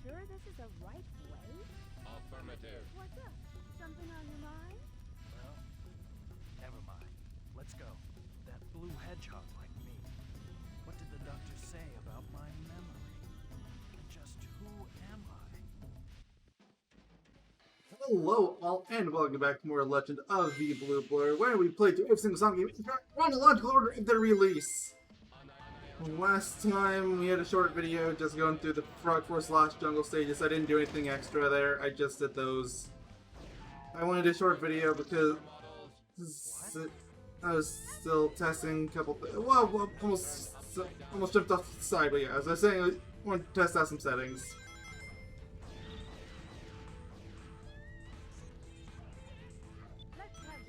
sure this is the right way? Affirmative. What's up? Something on your mind? Well, never mind. Let's go. That blue hedgehog like me. What did the doctor say about my memory? Just who am I? Hello all, and welcome back to more Legend of the Blue Blur, where we play through every single song game in chronological order of their release. Last time we had a short video just going through the Frog Force Lost Jungle stages. I didn't do anything extra there, I just did those. I wanted a short video because I was still testing a couple things. Well, almost jumped off the side, but yeah, as I was saying, I wanted to test out some settings.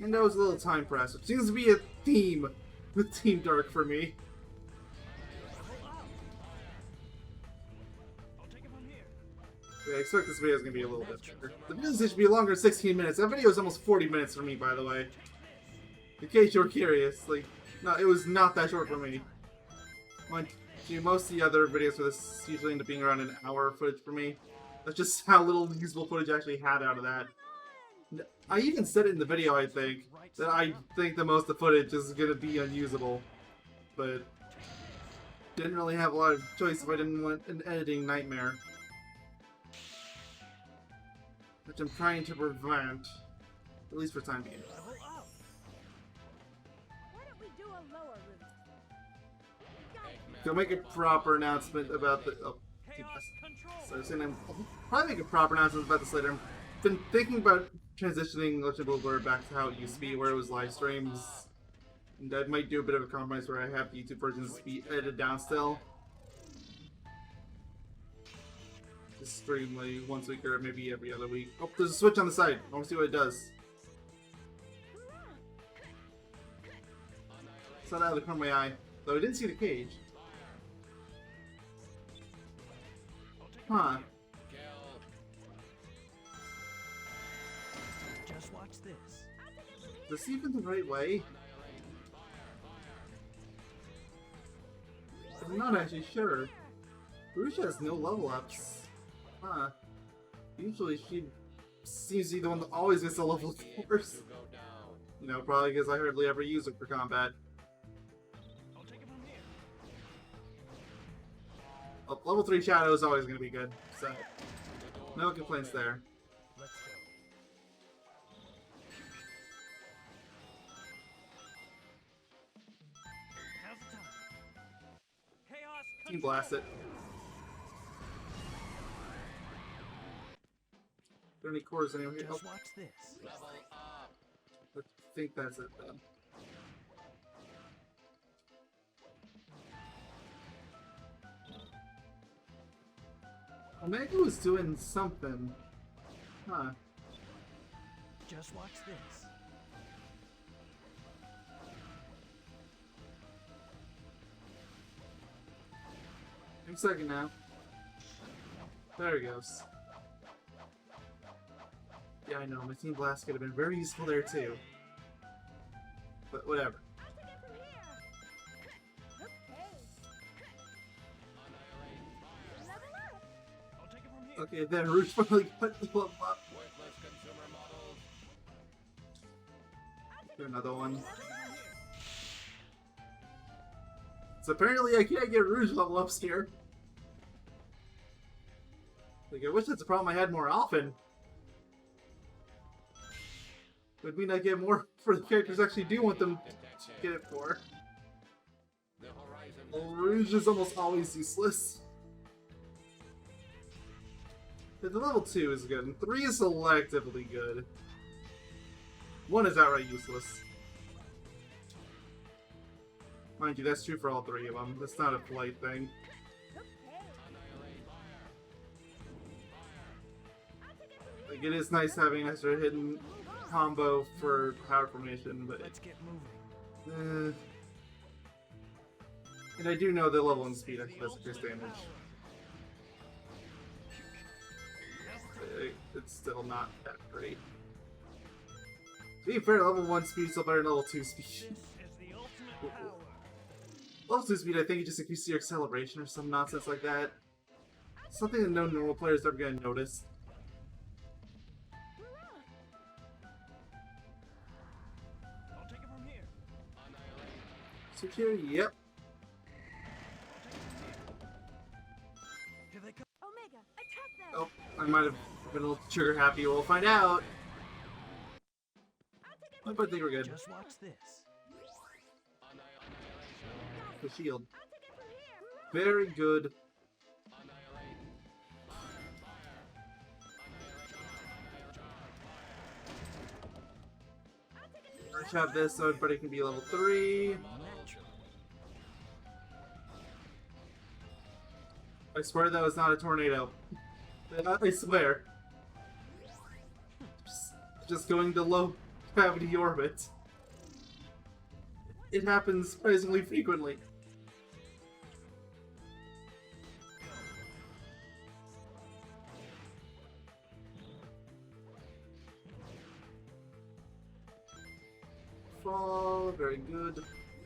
And that was a little time press, which seems to be a theme with Team Dark for me. Yeah, I expect this video is going to be a little bit shorter. The video should be longer than 16 minutes. That video is almost 40 minutes for me, by the way. In case you're curious, like, no, it was not that short for me. Most of the other videos for this usually end up being around an hour footage for me. That's just how little usable footage I actually had out of that. I even said it in the video, I think, that I think the most of the footage is going to be unusable. But didn't really have a lot of choice if I didn't want an editing nightmare. Which I'm trying to prevent, at least for time being. Why don't we do a lower route? Go make a proper announcement about the... Oh, so I was saying I'll probably make a proper announcement about this later. I've been thinking about transitioning Legend of Blue Blur back to how it used to be, where it was live streams. And I might do a bit of a compromise where I have the YouTube versions be edited down still. Just stream like once a week or maybe every other week. Oh, there's a switch on the side. I want to see what it does. Saw that out of the corner of my eye. Though I didn't see the cage. Huh. Just watch this. Is this even the right way? I'm not actually sure. Rouge has no level ups. Huh. Usually she seems to be the one that always gets a level 4s. You know, probably because I hardly ever use it for combat. Oh, level 3 Shadow is always going to be good, so no complaints there. Let's go. Now's the time. Chaos Team Blast it. Are there any cores anywhere here? Just Oh, watch this. I think that's it then. Omega was doing something. Huh. Just watch this. Give me a second now. There he goes. Yeah, I know, my Team Blast could have been very useful there too. But whatever. Okay, then Rouge finally got the level up. Do another one. So apparently I can't get Rouge level ups here. Like, I wish that's a problem I had more often. It would mean I get more for the characters I actually do want them to get it for. Well, Rouge is almost always useless. The level 2 is good, and 3 is selectively good. 1 is outright useless. Mind you, that's true for all 3 of them. That's not a polite thing. Like, it is nice having an extra hidden combo for power formation, but Let's get moving. and I do know the level and speed actually does increase damage. It's still not that great. To be fair, level 1 speed is still better than level 2 speed. This is the ultimate power. Level 2 speed, I think it just increases your acceleration or some nonsense like that. Something that no normal player is ever gonna notice. I'll take it from here. Switch here? Yep. Here they come. Omega, attack them! Oh, I might have been a little trigger happy. We'll find out. I think we're good. Just watch this. The shield. Very good. Let's have this so everybody can be level 3. I swear that was not a tornado. I swear. Just going to low gravity orbit. It happens surprisingly frequently. Fall, very good.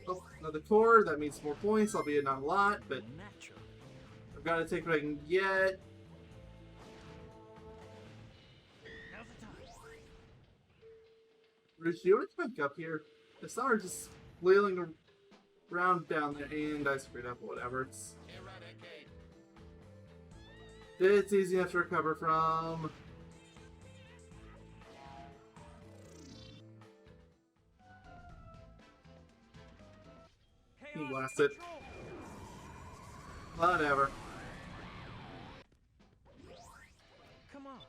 Oh, another core, that means more points, albeit not a lot, but I've got to take what I can get. Now's the time. Rich, do you want to come back up here? I saw her just flailing around down there, and I screwed up, whatever. It's easy enough to recover from. He blast it. Whatever. Come on.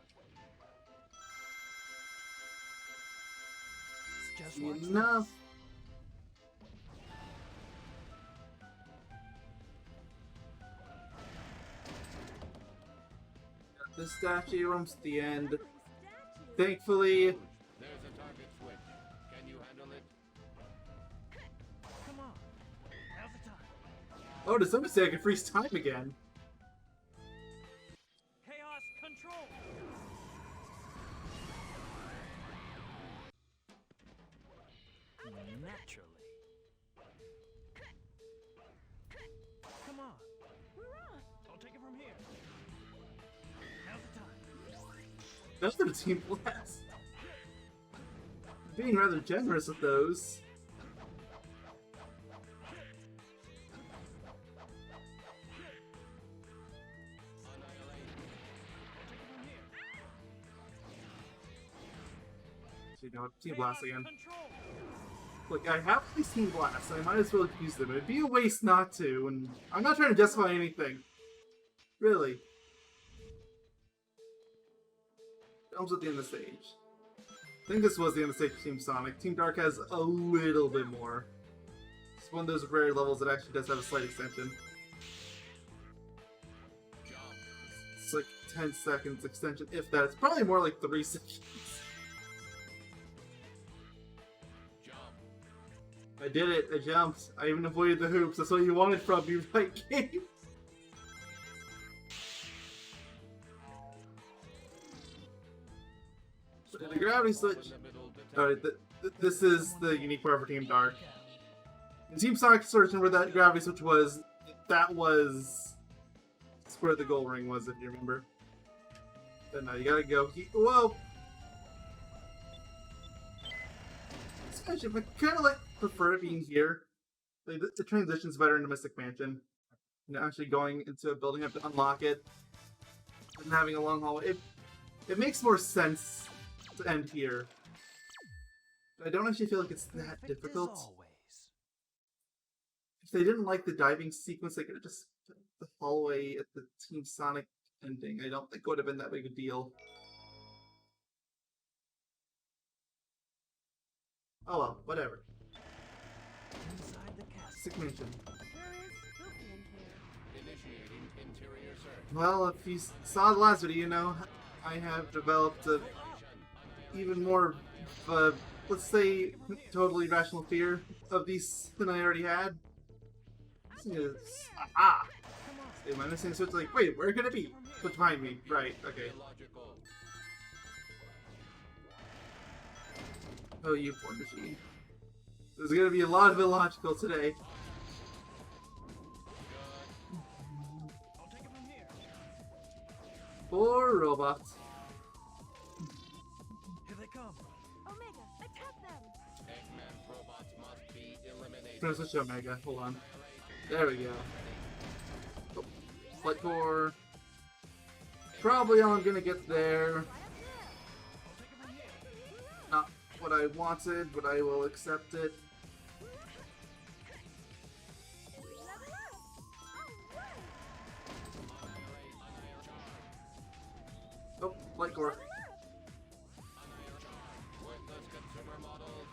Just watch Enough. Got this statue almost at the end. Thankfully, There's a target switch. Can you handle it? Come on. Now's the time. oh, did somebody say I could freeze time again? Chaos control. Naturally. Come on. I'll take it from here. Now's the time. Another team blast. Being rather generous with those. So, you know, team blast again. Control. Look, I have these team blasts, so I might as well use them. It'd be a waste not to, and I'm not trying to justify anything. Really. Almost at the end of the stage. I think this was the end of the stage for Team Sonic. Team Dark has a little bit more. It's one of those rare levels that actually does have a slight extension. It's like 10 seconds extension, if that. It's probably more like 3 seconds. I did it. I jumped. I even avoided the hoops. That's what you wanted from me, right, game? The gravity switch. Alright, this is the unique part for Team Dark. In Team Sonic Surgeon, where that gravity switch was, that was where the goal ring was, if you remember. But now you gotta go. Whoa! Actually, I kind of like prefer it being here. Like, the transition's better in Mystic Mansion. You know, actually going into a building, have to unlock it, and having a long hallway. It makes more sense to end here. But I don't actually feel like it's that difficult. If they didn't like the diving sequence, they could have just put the hallway at the Team Sonic ending. I don't think it would have been that big a deal. Oh well, whatever. Inside the castle. Sick Mansion. Sure is spooky in here. Initiating interior search. Well, if you saw the last video, you know I have developed a even more, let's say, totally rational fear of these than I already had. Aha! Am I missing a switch? Like, wait, where could it be? Switch behind me. Right, okay. Illogical. Oh, you poor machine. There's gonna be a lot of illogical today. I'll take it from here. for robot. Here they come. Omega, attack them! Eggman robots must be eliminated. Press switch to Omega. Hold on. There we go. Oh, flight core. Probably all I'm gonna get there. Not what I wanted, but I will accept it. Oh, flight core. Worthless consumer models.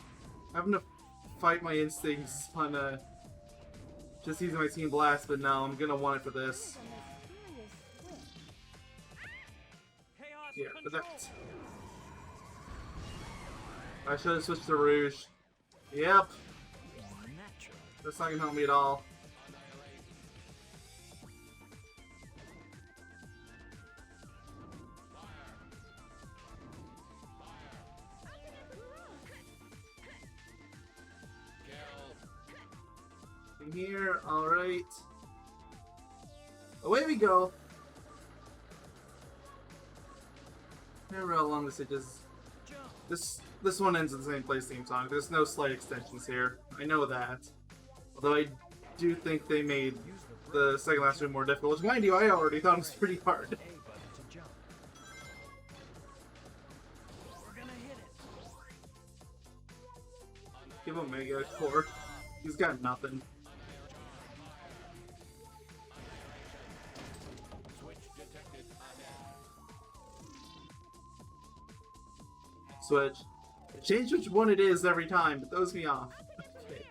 Having to fight my instincts on just using my Team Blast, but no, I'm gonna want it for this. Chaos Yeah, for control. that. I should have switched to Rouge. Yep, Natural. that's not gonna help me at all. Kill. In here, alright. Away we go. Remember how long this is. This one ends in the same place theme song. There's no slight extensions here. I know that. Although I do think they made the second last room more difficult, which mind you, I already thought it was pretty hard. A button to jump. We're gonna hit it. Give Omega a core. He's got nothing. Switch detected ahead. Switch. I change which one it is every time. It throws me off. Okay.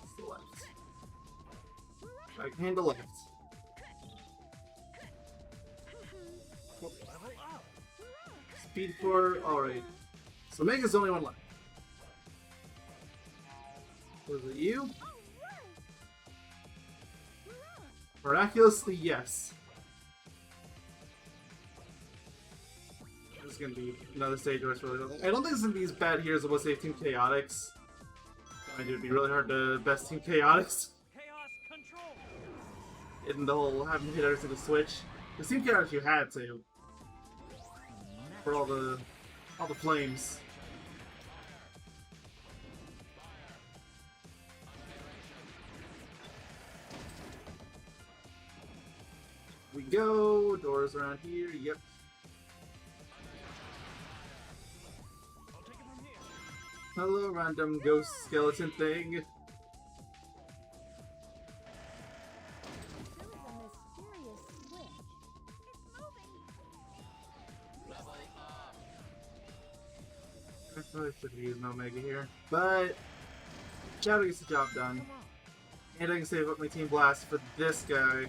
It's the left. Right hand to left. Level up. Speed 4. Alright. So Omega's the only one left. Was it you? Miraculously, yes. This is gonna be another stage where it's really. I don't think it's gonna be as bad here as it was say Team Chaotix. I think it'd be really hard to best Team Chaotix Chaos control. in the whole having to hit every single switch. The Team Chaotix you had to for all the flames. We go. Doors around here. Yep. I'll take it from here. Hello, random ghost skeleton thing. There was a mysterious switch. It's moving! Level up. I probably should have used an Omega here, but Shadow gets the job done, Come on. and I can save up my Team Blast for this guy.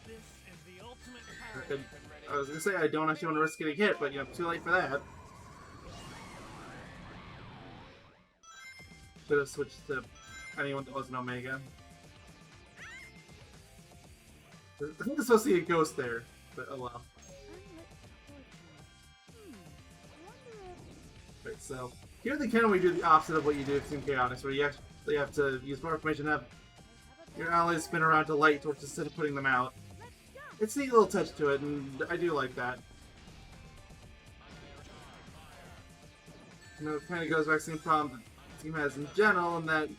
This is the ultimate I power. was gonna say I don't actually want to risk getting hit, but you know, too late for that. Should have switched to anyone that wasn't Omega. I think there's supposed to be a ghost there, but oh well. Right, so here they can only do the opposite of what you do with Team Chaotix, where you actually have to use more information and have your allies spin around to light torches instead of putting them out. It's a neat little touch to it, and I do like that. You know, it kind of goes back to the same problem the team has in general, and that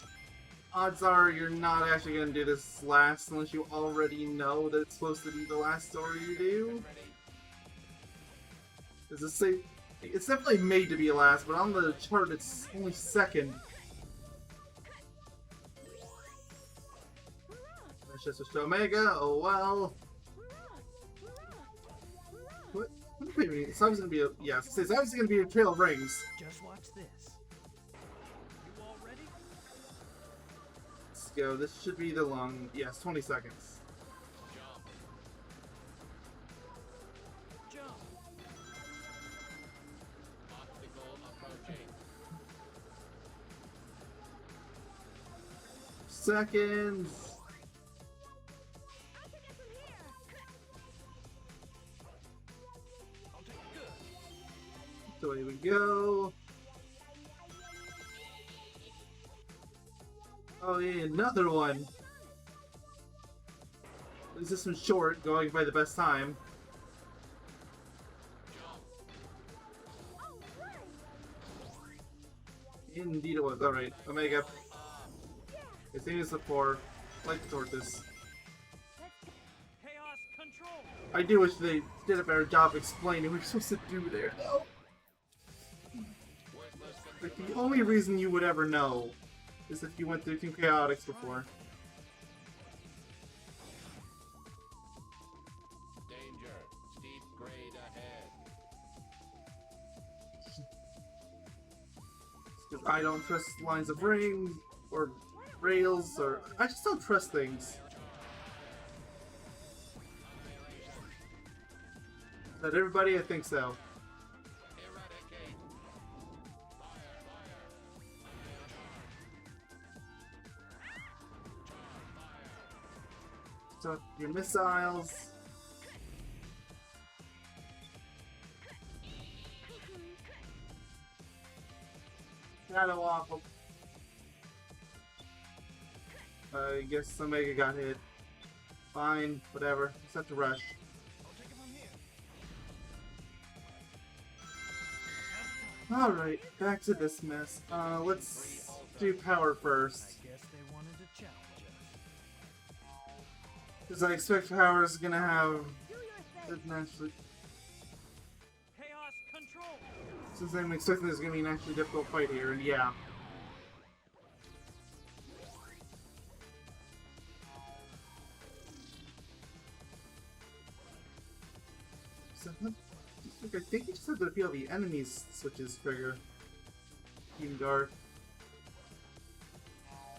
odds are you're not actually going to do this last unless you already know that it's supposed to be the last story you do. It's definitely made to be last, but on the chart it's only second. Let's just switch to Omega. Oh well. What? Wait a minute. It's obviously gonna be a it's obviously gonna be a Trail of Rings. Just watch this. You all ready? Let's go. This should be the long. Yes, 20 seconds. Jump. Obstacle approaching. Seconds. I'll take it good. So here we go. Oh yeah, another one. At least this one's short, going by the best time. Indeed it was. Alright, Omega. His name is the 4. Like the tortoise. Chaos control. I do wish they did a better job explaining what you're supposed to do there, though. Like, the only reason you would ever know is if you went through Team Chaotix before. Danger. Steep grade ahead. Because I don't trust lines of rings, or rails, or... I just don't trust things. Is that everybody? I think so. Eradicate. So, your missiles... Shadow off. I guess Omega got hit. Fine, whatever. Just have to rush. I'll take it from here. Alright, back to this mess. Let's do power first. I guess they wanted to challenge us. Because I expect power is gonna have Do your it thing. naturally. Chaos control. Since I'm expecting there's gonna be an actually difficult fight here, and yeah. So, I think you just have to feel the enemy's switches trigger. Team Dark.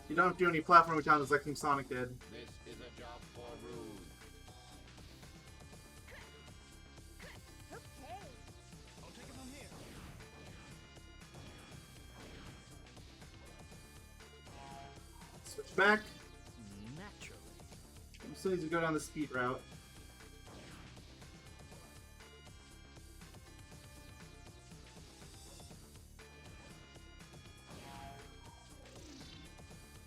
You don't have to do any platforming challenges like Team Sonic did. This is a job for rude. Okay. I'll take it from here. Switch back. Naturally. I'm still need to go down the speed route.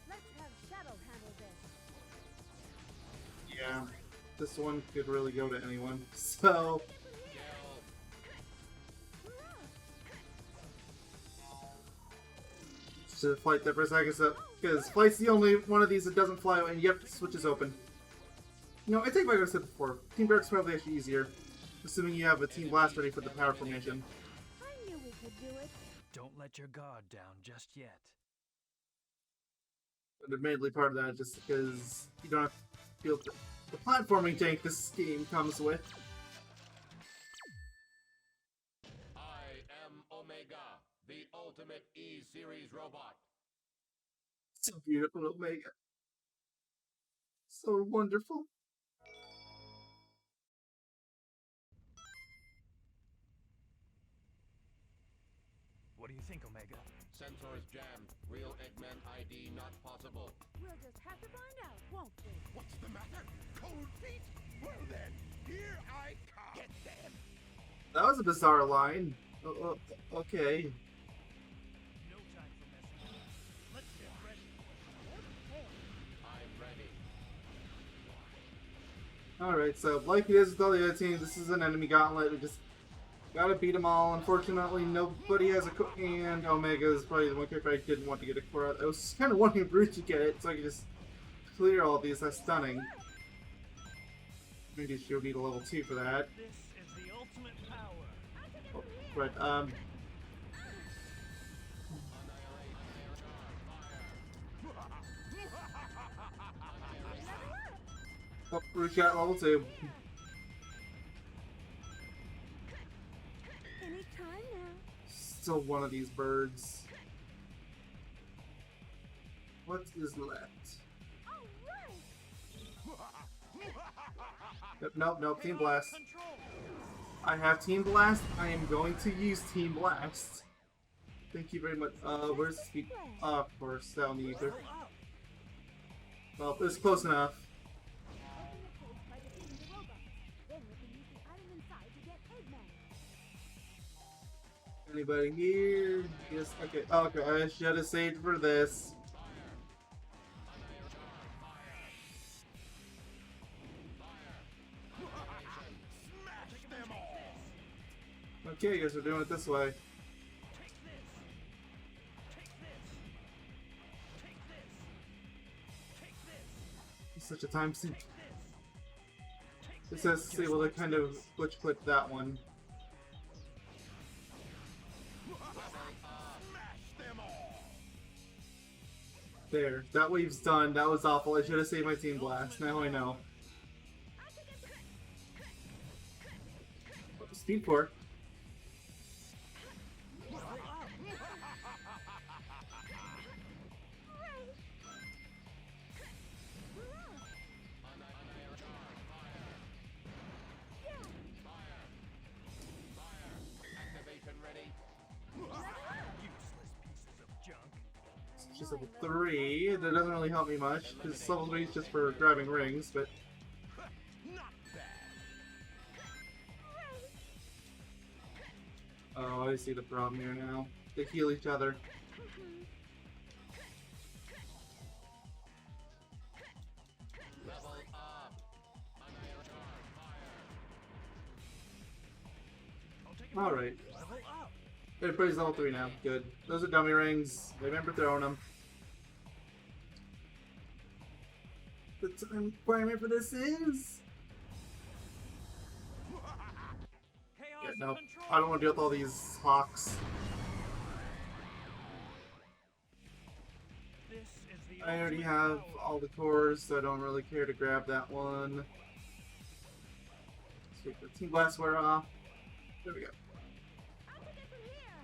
Let's have Shadow handle this. Yeah, this one could really go to anyone. So, just flight that for a second, so because flight's the only one of these that doesn't fly, and you have to switch is open. No, I take back what I said before. Team Dark's probably actually easier, assuming you have a Team Blast ready for the power formation. I knew we could do it. Don't let your guard down just yet. And admittedly, part of that is just because you don't have to feel the platforming tank this game comes with. I am Omega, the ultimate E-Series robot. So beautiful, Omega. So wonderful. What do you think, Omega? Sensors jammed. Real Eggman ID not possible. We'll just have to find out, won't we? What's the matter? Cold feet? Well then, here I come. Get them. That was a bizarre line. Okay. No time for messing. Let's get ready. I'm ready. Alright, so like it is with all the other teams, this is an enemy gauntlet. We just gotta beat them all. Unfortunately, nobody has a and Omega is probably the one character I didn't want to get a core out. I was kind of wanting Brute to get it so I could just clear all these. That's stunning. Maybe she'll need a level 2 for that. This is the ultimate power. Oh, but, oh, Brute got level 2. Anytime now. Still one of these birds. What is left? All right. Nope, Team Blast. Control. I have Team Blast. I am going to use Team Blast. Thank you very much. Where's the speed? Of course, down the ether. Well, it's close enough. Open the case by defeating the robots. Then we can use the item inside to get Eggman. Anybody here? Yes. Okay. Okay. I should have saved for this. Okay, I guess we're doing it this way. Take this. Take this. Take this. Take this. It's such a time sink. Take It this. says see, well, they kind of glitch clip that one. Smash them all! There, that wave's done. That was awful. I should have saved my team blast. Now I know. Speed 4. Activation ready. Useless pieces of junk. It's just level 3. That doesn't really help me much, because level 3 is just for grabbing rings, but... Not bad. Oh, I see the problem here now. They heal each other. Level up. I'll take it. Alright. Level up. Everybody's level 3 now. Good. Those are dummy rings. Remember throwing them. The time requirement for this is... Chaos Yeah, no. control. I don't want to deal with all these hawks. This is the I already ultimate have power. all the cores, so I don't really care to grab that one. Let's take the Team Blast wear off. There we go. I'll take it from here.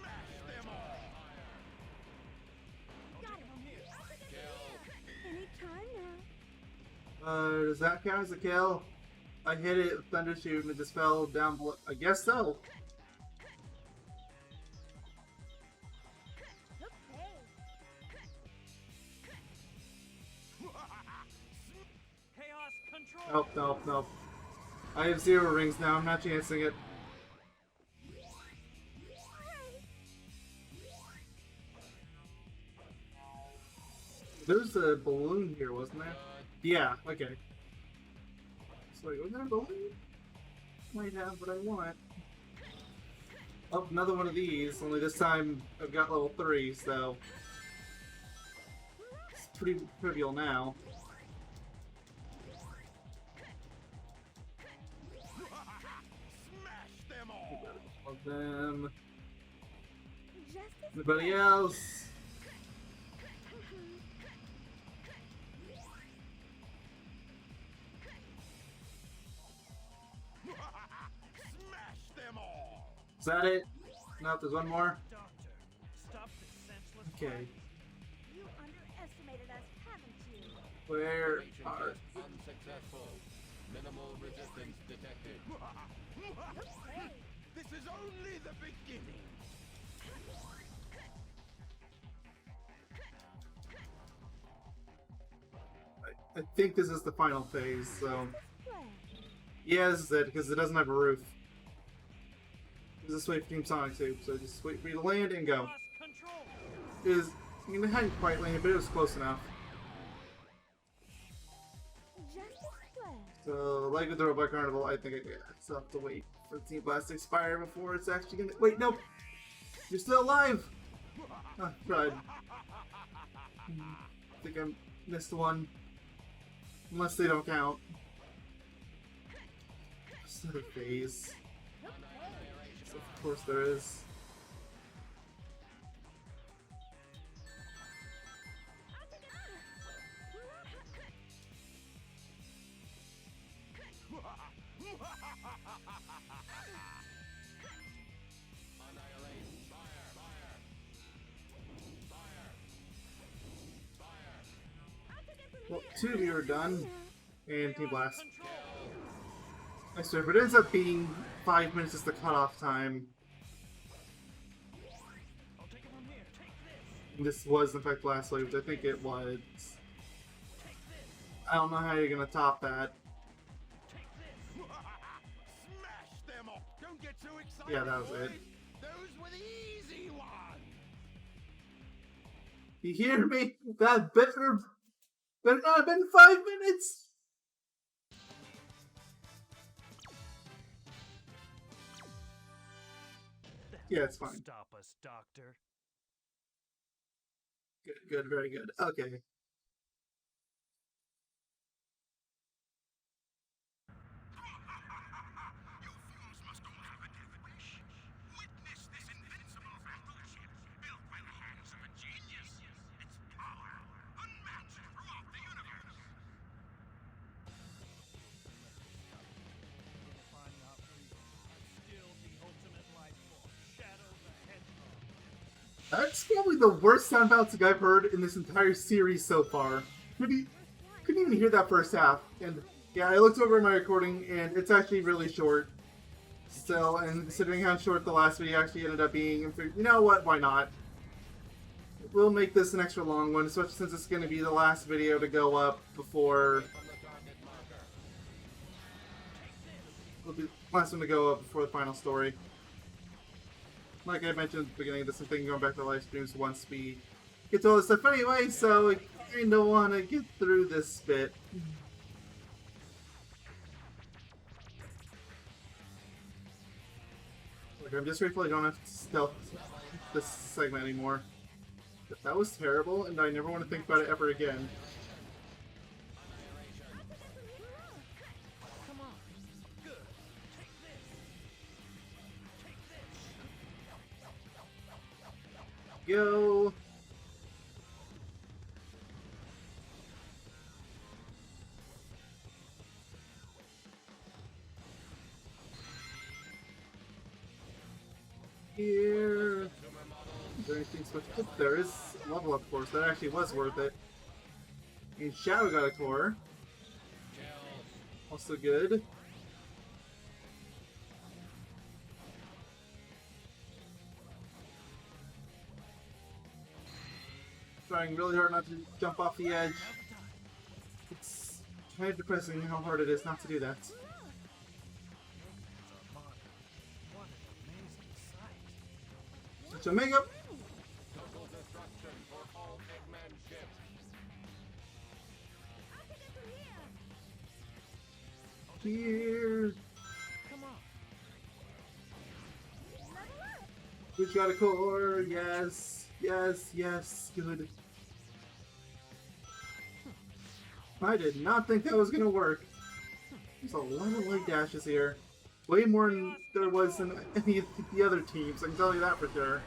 Smash them all! Got it. I'll take it from here. Any time now. Does that count as a kill? I hit it with Thunder Shoot and it just fell down below. I guess so. Okay. Chaos control. Nope, nope, nope. I have 0 rings now. I'm not chancing it. There's a balloon here, wasn't there? Yeah, okay. So, wait, was there a balloon? Might have what I want. Oh, another one of these, only this time I've got level 3, so... It's pretty trivial now. Smash them all! Of them. Just as Anybody else? Smash them all! Is that it? No, there's one more. Doctor, stop this senseless Okay. fight. You underestimated us, haven't you? Where Activation are... test unsuccessful. Minimal resistance detected. Okay. This is only the beginning. I think this is the final phase, so... Play. Yeah, this is it, because it doesn't have a roof. Just wait for Team Sonic too, so just wait for you to land and go. Chaos control. It was, I mean, it hadn't quite landed, but it was close enough. Just as play. So, like with the Robot Carnival, I think I still have to wait for Team Blast to expire before it's actually gonna... Wait, nope! You're still alive! Ah, tried. I think I missed one. Unless they don't count. Just another phase. So of course there is. Annihilate. Fire. Fire. Fire. Fire. Well, 2 of you are done. And Team Blast. Control. I swear, if it ends up being 5 minutes is the cutoff time, I'll take it from here. Take this. this was in fact last week, which I think it was. Take this. I don't know how you're gonna top that. Take this. Smash them all! Don't get too excited. Yeah, that was it. boys. Those were the easy ones. You hear me? That better not have been 5 minutes. Yeah, it's fine. Stop us, Doctor. Good, very good. Okay. You fools must all have a death wish. Witness this invincible battleship built by the hands of a genius. Its power unmatched throughout the universe. If I'm not real, I'm still the ultimate life form, Shadow the Hedgehog. That's probably the worst sound bouncing I've heard in this entire series so far. Couldn't even hear that first half. And yeah, I looked over my recording and it's actually really short. Still, and considering how short the last video actually ended up being, you know what, why not? We'll make this an extra long one, especially since it's going to be the last video to go up before... It'll be the last one to go up before the final story. Like I mentioned at the beginning, this is something going back to live streams once we get to all this stuff anyway, so I kind of want to get through this bit. Like, I'm just grateful I don't have to stealth this segment anymore. That was terrible, and I never want to think about it ever again. Come on. Good. Take this. Take this. Go! Here. Is there anything special? Oh, there is a level up course. That actually was worth it. And Shadow got a core. Also good. Trying really hard not to jump off the edge. It's kind of depressing how hard it is not to do that. What an amazing sight. Such a mega. Total destruction for all Eggman ships. Here. Come on. Who's got a core? Yes. Yes. Yes. Good. I did not think that was gonna work. There's a lot of light dashes here. Way more than there was in any of the other teams, I can tell you that for sure.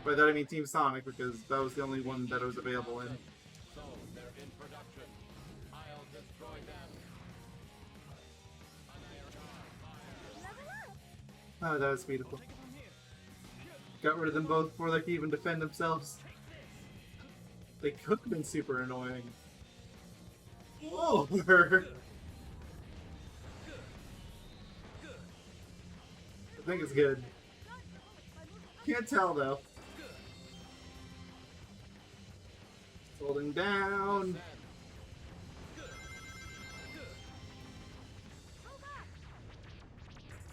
By that I mean Team Sonic, because that was the only one that was available in. So they're in production. I'll destroy them. Oh, that was beautiful. Got rid of them both before they could even defend themselves. They could have been super annoying. Over! I think it's good. Can't tell though. Holding down.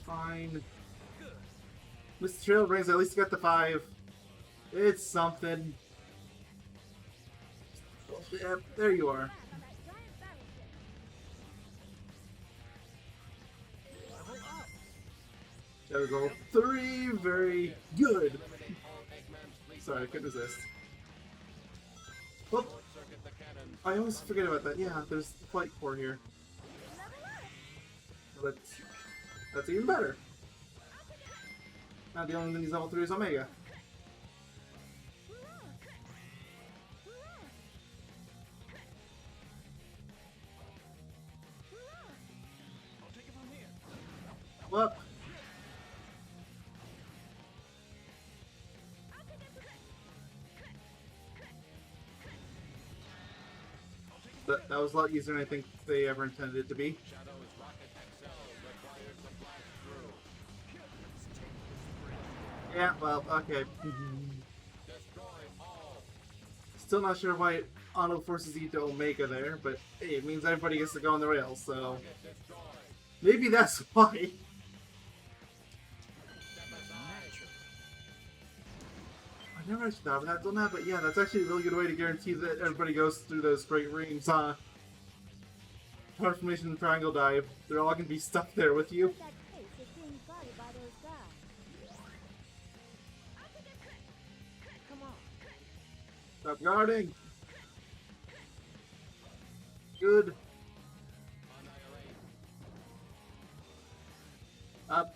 Fine. Mr. Trailbrains at least got the 5. It's something. Yep, there you are. That was all 3, very good. Sorry, I couldn't resist. Oh, I always forget about that. Yeah, there's the flight core here. Well, that's even better. Now the only thing he's level 3 is Omega. I'll take it from here. Well, that was a lot easier than I think they ever intended it to be. Shadow's rocket XL requires the blast through. Yeah, well, okay. Destroy all. Still not sure why it auto forces you to Omega there, but hey, it means everybody gets to go on the rails, so Get destroyed. maybe that's why. Step aside. never actually thought of that, done that, but yeah, that's actually a really good way to guarantee that everybody goes through those straight rings, huh? Transformation triangle dive. They're all gonna be stuck there with you. That case is being guarded by those guys. Come on. Stop guarding! Good. Up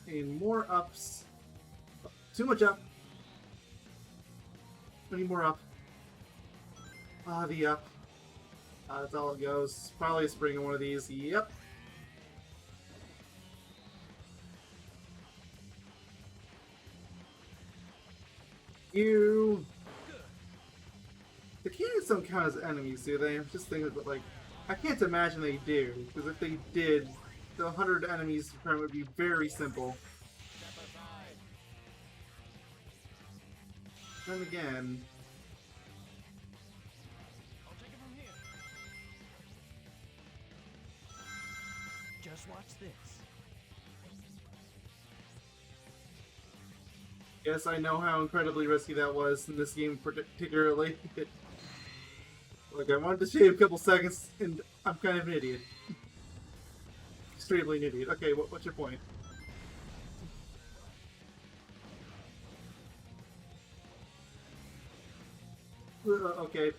and more ups. Too much up. Any more up. The up. That's all it goes. Probably a spring in one of these. Yep. You. The cannons don't count as enemies, do they? I'm just thinking, but like, I can't imagine they do. Because if they did, the 100 enemies would be very simple. Then again, I'll take it from here. Just watch this. yes, I know how incredibly risky that was in this game particularly. Like, I wanted to shave a couple seconds, and I'm kind of an idiot. Extremely an idiot. Okay, what's your point? Okay.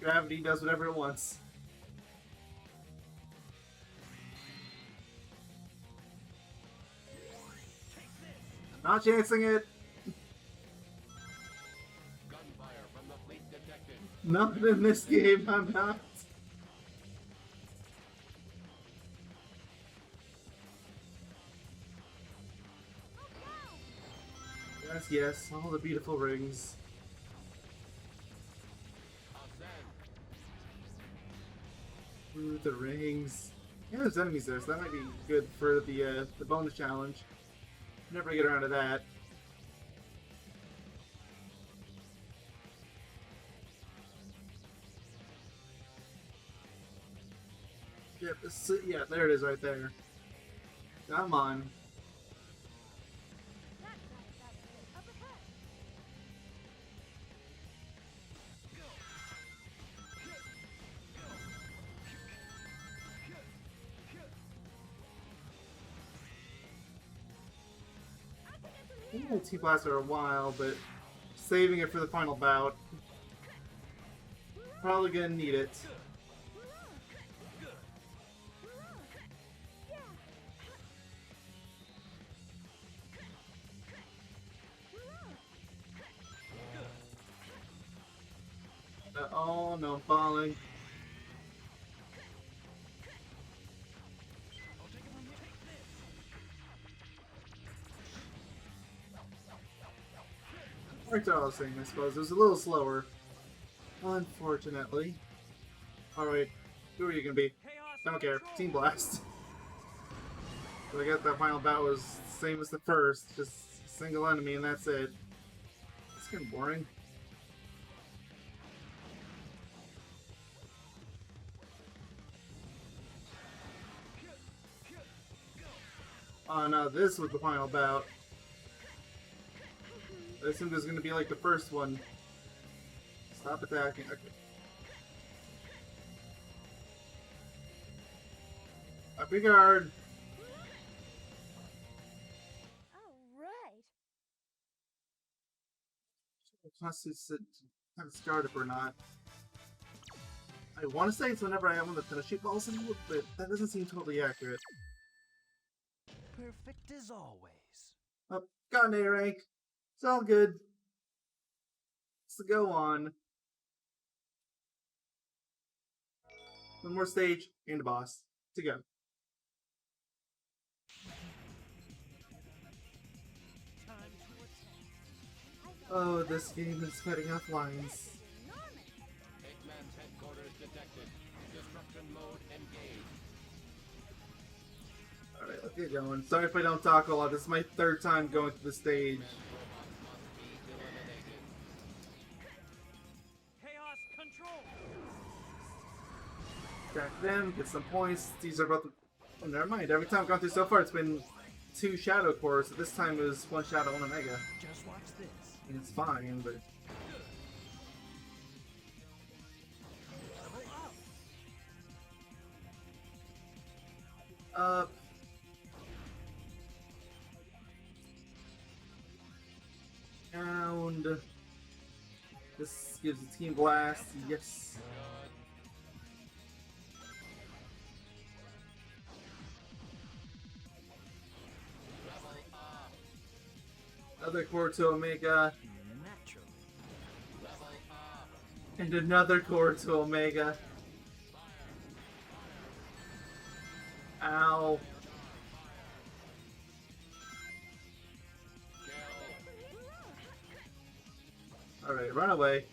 Gravity does whatever it wants. Not chancing it. Gunfire from the fleet detected. Nothing in this game, I'm not. Yes, yes, all the beautiful rings. Ooh, the rings. Yeah, there's enemies there, so that might be good for the bonus challenge. Never get around to that. Yep, yeah, there it is right there. Come on. That guy's got it up ahead. I'm gonna T-Blast for a while, but saving it for the final bout. Probably gonna need it. Oh no, I'm falling. I'll take it from here. Worked out all the same, I suppose. It was a little slower. Unfortunately. Alright, who are you gonna be? Chaos Don't care. control. Team Blast. So I guess that final bout was the same as the first. Just a single enemy and that's it. It's kind of boring. Oh no, this was the final bout. I assumed it was going to be like the first one. Stop attacking. Okay. Up your guard. All right. Plus, it's guarded or not. I want to say it's whenever I am on the finishing ball symbol, but that doesn't seem totally accurate. Perfect as always. Oh, got an A rank. It's all good. Let's go on. One more stage and a boss to go. Time to attack. Oh, this game is cutting off lines. Eggman's headquarters detected. Disruption mode engaged. Alright, let's get going. Sorry if I don't talk a lot. This is my third time going through the stage. Robots must be eliminated. Chaos control. Attack them, get some points. These are both. Oh, never mind. Every time I've gone through so far, it's been 2 Shadow Cores. So this time it was 1 Shadow, 1 Omega. Just watch this. It's fine, but up. Down. This gives the team blast. Yes. Another core to Omega. Naturally. And another core to Omega. Ow. Alright, run away.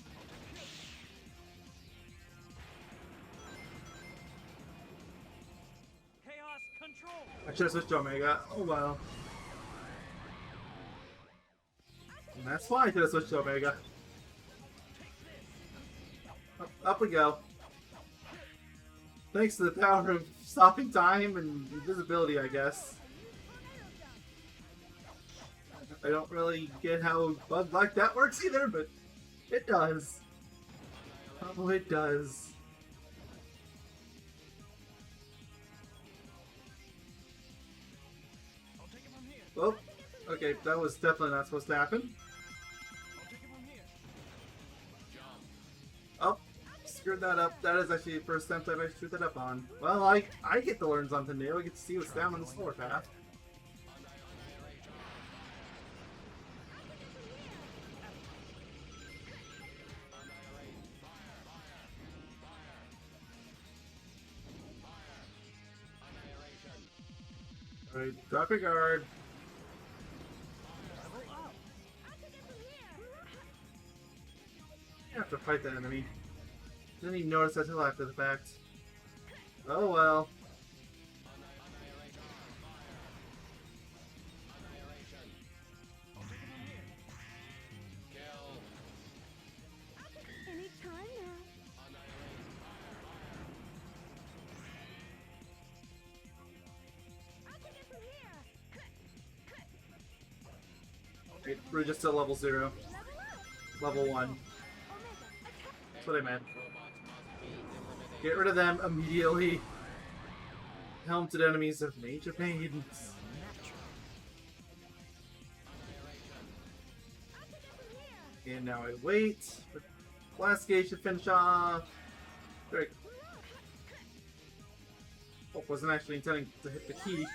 Chaos control. I should have switched to Omega. Oh well. And that's why I should have switched to Omega. Up we go. Thanks to the power of stopping time and invisibility, I guess. I don't really get how bug like that works either, but it does. Oh, it does. I'll take it from here. Well, okay, that was definitely not supposed to happen. I'll take it from here. Oh, screwed that up. That is actually the first time I screwed that up on. Well, I get to learn something new. I get to see what's down on the slower path. Alright, drop your guard. You have to fight that enemy. Didn't even notice that until after the fact. Oh well. Any time now. I'll take it from here. Wait, we're just at level 0. Level up. Level 1. Omega, attack. That's what I meant. Get rid of them immediately. Helmeted enemies of major pains. Naturally. I'll take it from here. And now I wait. The blast gauge should finish off. Very. Oh, wasn't actually intending to hit the key.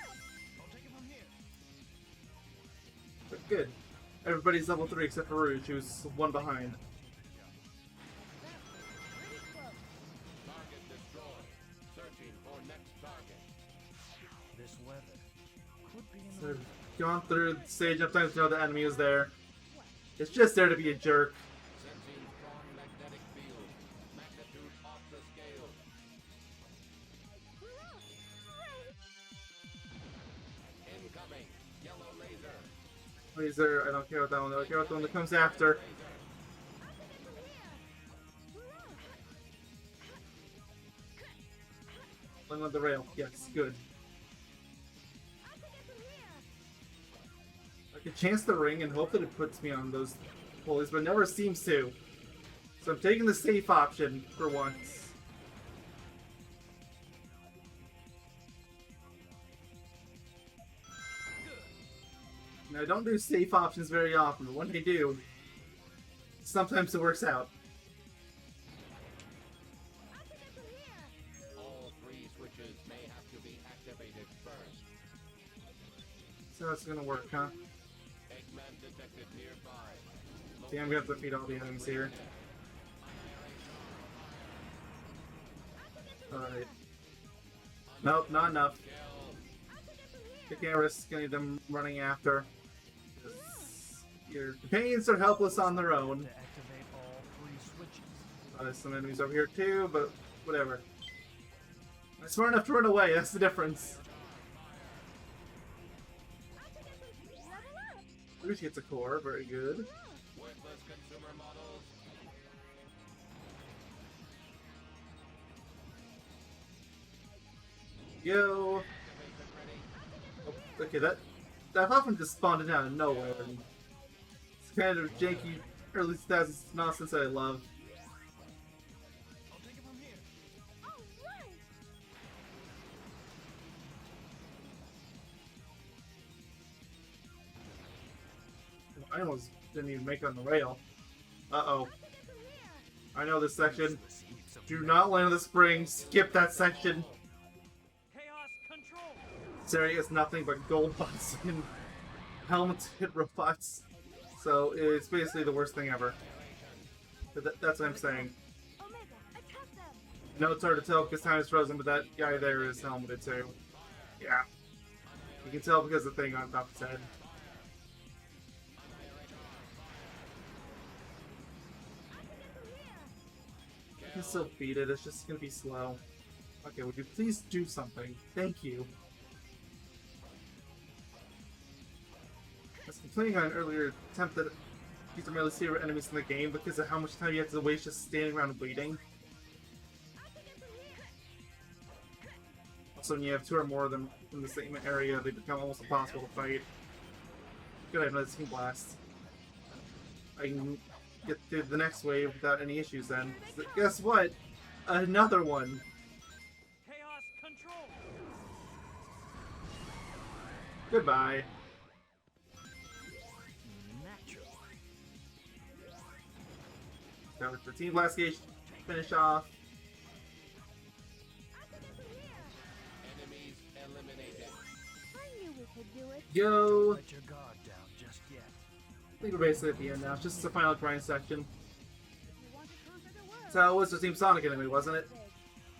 I'll take it from here. But good. Everybody's level 3 except for Rouge, who's one behind. Pretty close. Target destroyed. Searching for next target. This weather could be in So the I've gone through the stage enough times to know the enemy is there. It's just there to be a jerk. Sensing strong magnetic field. Magnitude off the scale. Incoming. Yellow laser. Laser, I don't care about that one. I don't care about the one that comes after. One on the rail. Yes, good. I could chance the ring and hope that it puts me on those pulleys, but it never seems to. So I'm taking the safe option for once. Now, I don't do safe options very often, but when I do, sometimes it works out. All 3 switches may have to be activated first. So that's gonna work, huh? Eggman detected nearby. See, I'm gonna have to defeat all the enemies here. Alright. Nope, not enough. I can't risk any of them running after. Your companions are helpless on their own. to activate all 3 switches. There's some enemies over here too, but whatever. I'm smart enough to run away, that's the difference. Rouge gets a core, very good. Worthless consumer models. Yo! Oh, okay, that platform just spawned out of nowhere. And It's kind of janky early 2000s nonsense that I love. I'll take it from here. All right. I almost didn't even make it on the rail. Uh-oh. I can get through here. I know this section. Useless heaps of Do metal. not land on the spring. Skip that section. Chaos control. This area is nothing but gold bots and helmeted robots. So it's basically the worst thing ever. But that's what I'm saying. Omega, attack them. No, it's hard to tell because time is frozen, but that guy there is helmeted too. Yeah. You can tell because of the thing on top of his head. I can get through here. I can still beat it, it's just gonna be slow. Okay, would you please do something? Thank you. I was complaining on an earlier attempt that these are my least favorite enemies in the game because of how much time you have to waste just standing around waiting. I can get through here. Also, when you have two or more of them in the same area, they become almost impossible to fight. Good, I have another Steam Blast. I can get through the next wave without any issues then. So guess what? Another one! Chaos control. Goodbye. Natural. That was the Team Blast gauge. Finish off. I can get through here. Enemies eliminated. I knew we could do it. Go! Let your guard down just yet. I think we're basically at the end now. It's just the final grind section. If you want to conquer the world. So it was the Team Sonic enemy, wasn't it?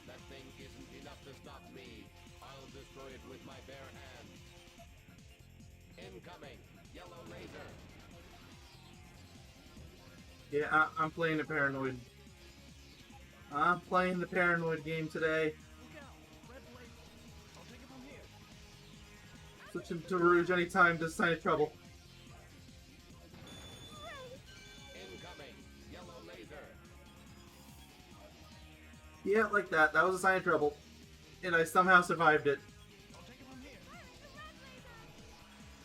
That thing isn't enough to stop me. I'll destroy it with my bare hands. Incoming! Yellow laser! Yeah, I'm playing the Paranoid. I'm playing the Paranoid game today. Look out. Red laser. I'll take it from here. Switching to Rouge anytime to sign of trouble. Incoming! Yellow laser! Yeah, like that. That was a sign of trouble. And I somehow survived it. I'll take it from here.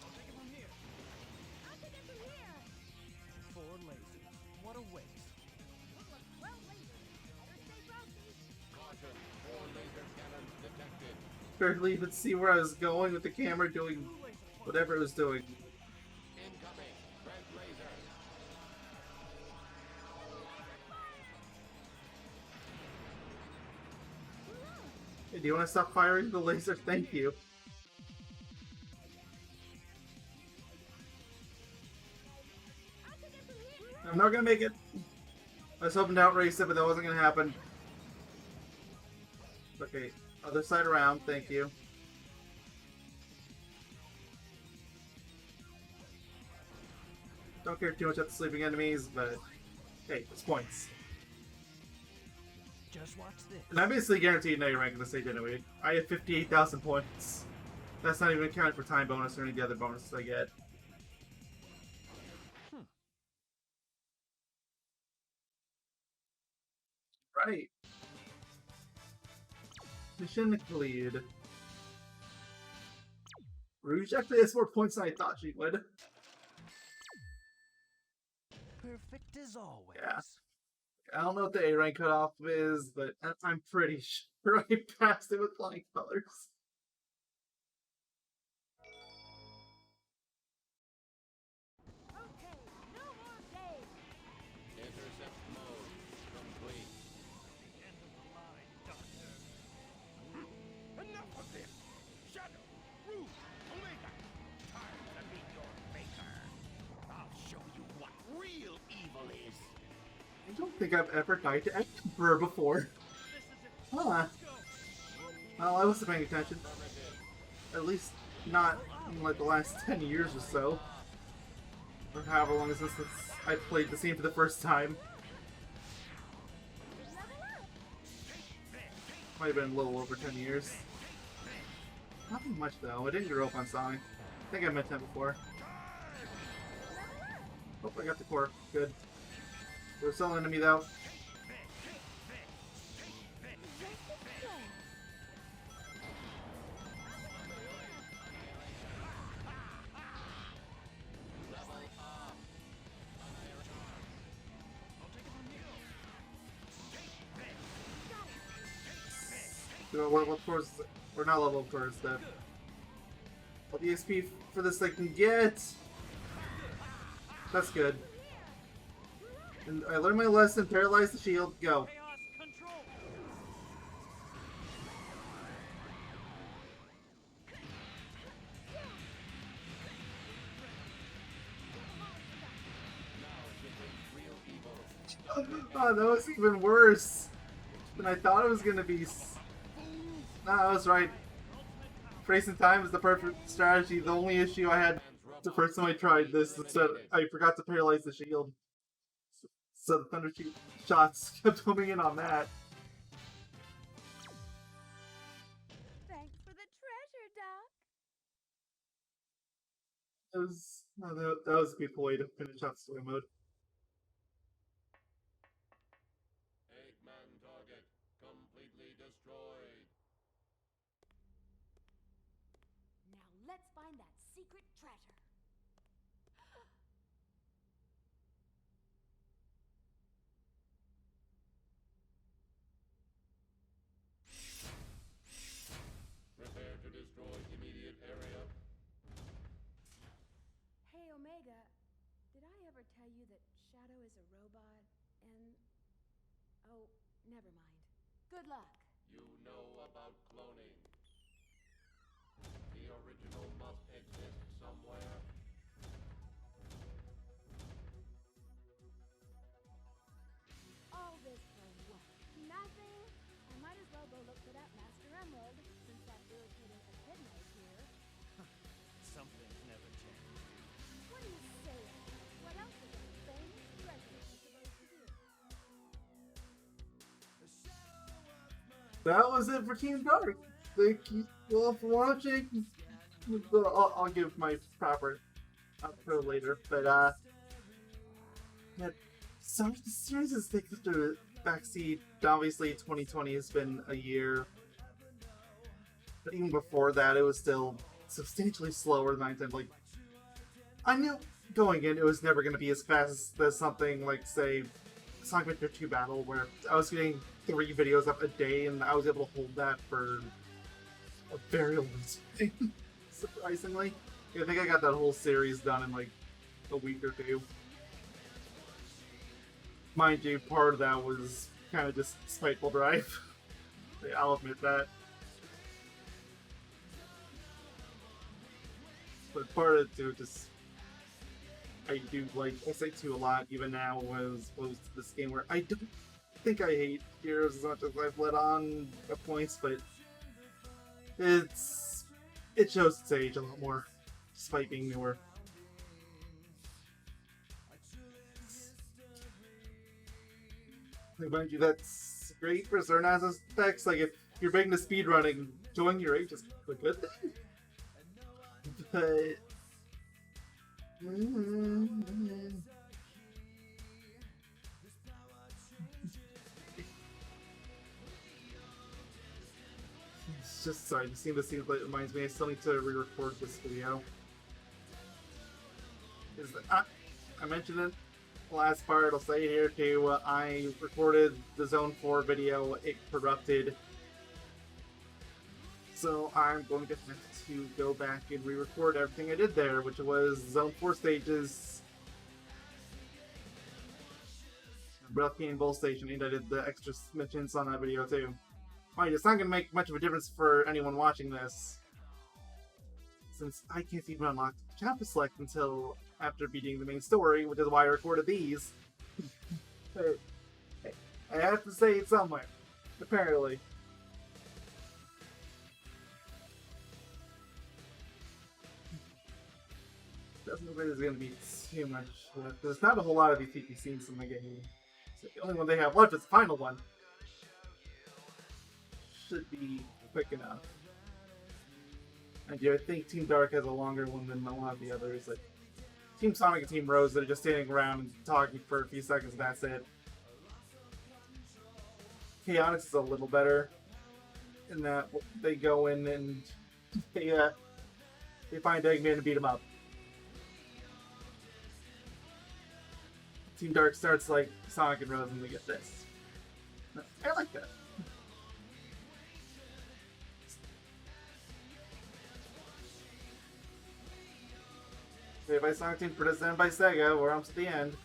I'll take it from here. I can get through here. 4 lasers. What a waste. Look like 12 lasers. Better stay frosty. Caution! 4 laser cannons detected. Barely even see where I was going with the camera doing Blue laser. whatever it was doing. Incoming! Red laser! Hey, do you want to stop firing the laser? Thank you. I can get through here. I'm not gonna make it. I was hoping to outrace it, but that wasn't gonna happen. Okay, other side around, thank you. Don't care too much about the sleeping enemies, but hey, it's points. Just watch this. And I'm basically guaranteed no rank in this stage anyway. I have 58,000 points. That's not even accounting for time bonus or any of the other bonuses I get. Right. Mission completed. Rouge actually has more points than I thought she would. Perfect as always. Yeah. I don't know what the A rank cutoff is, but I'm pretty sure I passed it with flying colors. Okay, no more days. Intercept mode complete. End of the line, Doctor. Enough of this! Shadow, Rouge, Omega, time to meet your maker. I'll show you what real evil is. I don't think I've ever died to Emperor before. This is it. Huh. Let's go. Well, I wasn't paying attention. At least not in like the last 10 years or so. Or however long it's since I played the scene for the first time. Level up. Might have been a little over 10 years. Not much though, I didn't grow up on Sonic. I think I mentioned that before. Oh, I got the core. Good. We're still an enemy though. What tours is it? Or not level up tours, that. What the XP for this I can get? That's good. And I learned my lesson, paralyze the shield, go. Chaos control. Oh, that was even worse than I thought it was gonna be. No, I was right. Racing time is the perfect strategy. The only issue I had the first time I tried this is that I forgot to paralyze the shield. So the thunder shots kept coming in on that. Thanks for the treasure, Doc. That was a beautiful way to finish off story mode. Eggman target completely destroyed. Now let's find that secret treasure. Prepare to destroy immediate area. Hey, Omega, did I ever tell you that Shadow is a robot and... Oh, never mind. Good luck. You know about cloning. The original must exist somewhere. All this for what? Nothing? I might as well go look for that Master Emerald, since that irritating echidna is here. Some things never change. What are you saying? What else is a famous treasure supposed to do? That was it for Team Dark. Thank you all for watching. I'll give my proper outro later, but yeah, so the series has taken the backseat. Obviously, 2020 has been a year, but even before that, it was still substantially slower than I did. Like, I knew going in it was never going to be as fast as something like, say, Sonic Adventure 2 Battle, where I was getting 3 videos up a day, and I was able to hold that for a very long time, surprisingly. I think I got that whole series done in like a week or 2. Mind you, part of that was kind of just spiteful drive. I'll admit that. But part of it too, just I do like SA2 a lot, even now as opposed to this game where I don't think I hate Heroes as much as I've let on at points, but it shows its age a lot more, despite being newer. Mind you, that's great for certain aspects. Like if you're big into speedrunning, showing your age is a good thing. But it's just sorry, the scene that reminds me I still need to re-record this video. Is that I mentioned it last part, I'll say here too, I recorded the Zone 4 video, it corrupted. So I'm going to have to go back and re-record everything I did there, which was Zone 4 stages, Breath Game Bowl Station, and I did the extra mentions on that video too. Mind you, it's not going to make much of a difference for anyone watching this, since I can't even unlock Chapter Select until after beating the main story, which is why I recorded these. But I have to say it somewhere, apparently. Doesn't look like there's going to be too much left. There's not a whole lot of these TP scenes in the game. So the only one they have left is the final one. Should be quick enough. And yeah, I think Team Dark has a longer one than a lot of the others. Like Team Sonic and Team Rose that are just standing around and talking for a few seconds and that's it. Chaotix is a little better in that they go in and they find Eggman and beat him up. Team Dark starts like Sonic and Rose and they get this. I like that. Made by Sonic Team, presented by Sega. We're almost at the end.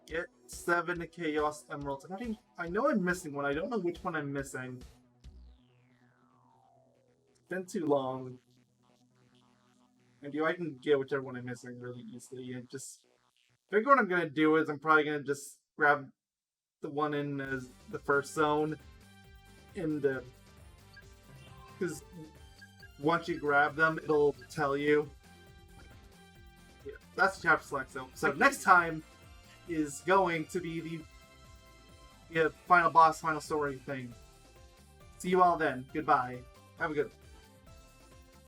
Get 7 Chaos Emeralds. I know I'm missing one. I don't know which one I'm missing. It's been too long. And I can get whichever one I'm missing really easily. And just figure what I'm gonna do is I'm probably gonna just grab the one in the first zone. Because once you grab them, it'll tell you. Yeah, that's the chapter select zone. So next time is going to be the final boss, final story thing. See you all then. Goodbye. Have a good one.